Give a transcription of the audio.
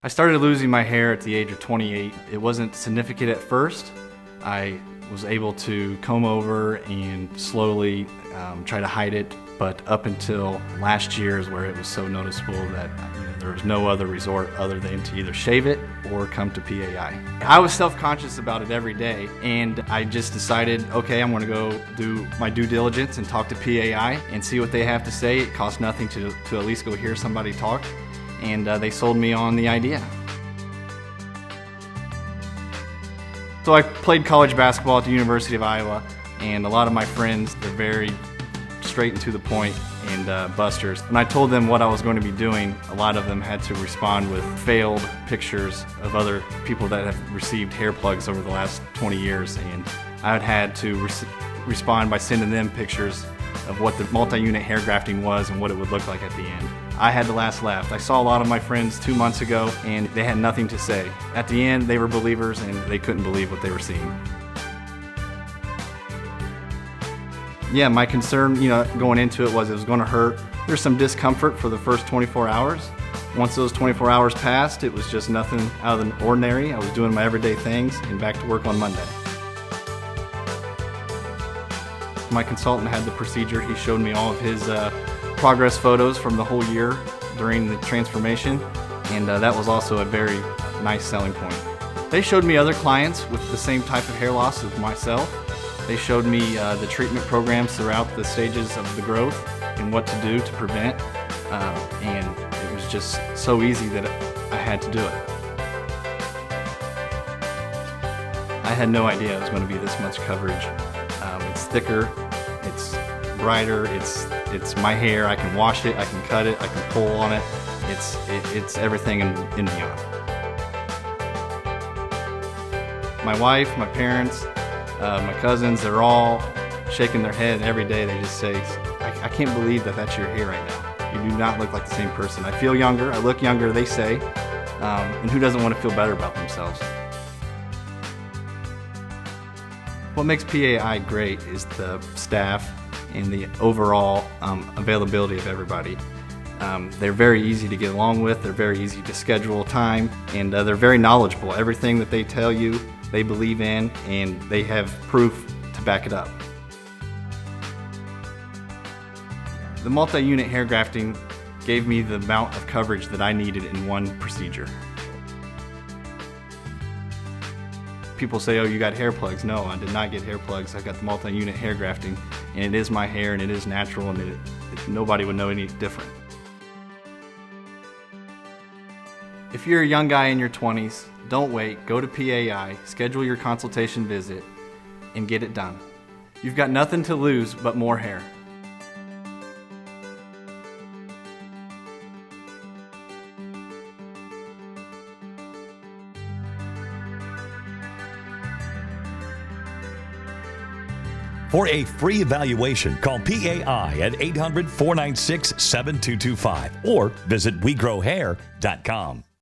I started losing my hair at the age of 28. It wasn't significant at first. I was able to comb over and slowly try to hide it, but up until last year is where it was so noticeable that there was no other resort other than to either shave it or come to PAI. I was self-conscious about it every day, and I just decided, okay, I'm gonna go do my due diligence and talk to PAI and see what they have to say. It costs nothing to at least go hear somebody talk, and they sold me on the idea. So I played college basketball at the University of Iowa, and a lot of my friends, they're very straight and to the point and busters. When I told them what I was going to be doing, a lot of them had to respond with failed pictures of other people that have received hair plugs over the last 20 years, and I had to respond by sending them pictures of what the multi-unit hair grafting was and what it would look like at the end. I had the last laugh. I saw a lot of my friends 2 months ago, and they had nothing to say. At the end, they were believers, and they couldn't believe what they were seeing. Yeah, my concern, going into it was going to hurt. There's some discomfort for the first 24 hours. Once those 24 hours passed, it was just nothing out of the ordinary. I was doing my everyday things and back to work on Monday. My consultant had the procedure. He showed me all of his progress photos from the whole year during the transformation, and that was also a very nice selling point. They showed me other clients with the same type of hair loss as myself. They showed me the treatment programs throughout the stages of the growth and what to do to prevent, and it was just so easy that I had to do it. I had no idea it was going to be this much coverage. It's thicker, it's brighter, it's my hair. I can wash it, I can cut it, I can pull on it. It's everything and beyond. My wife, my parents, my cousins, they're all shaking their head every day. They just say, I can't believe that that's your hair right now. You do not look like the same person. I feel younger, I look younger, they say, and who doesn't want to feel better about themselves? What makes PAI great is the staff and the overall availability of everybody. They're very easy to get along with, they're very easy to schedule time, and they're very knowledgeable. Everything that they tell you, they believe in, and they have proof to back it up. The multi-unit hair grafting gave me the amount of coverage that I needed in one procedure. People say, oh, you got hair plugs. No, I did not get hair plugs. I got the multi-unit hair grafting, and it is my hair, and it is natural, and nobody would know any different. If you're a young guy in your 20s, don't wait. Go to PAI, schedule your consultation visit, and get it done. You've got nothing to lose but more hair. For a free evaluation, call PAI at 800-496-7225 or visit WeGrowHair.com.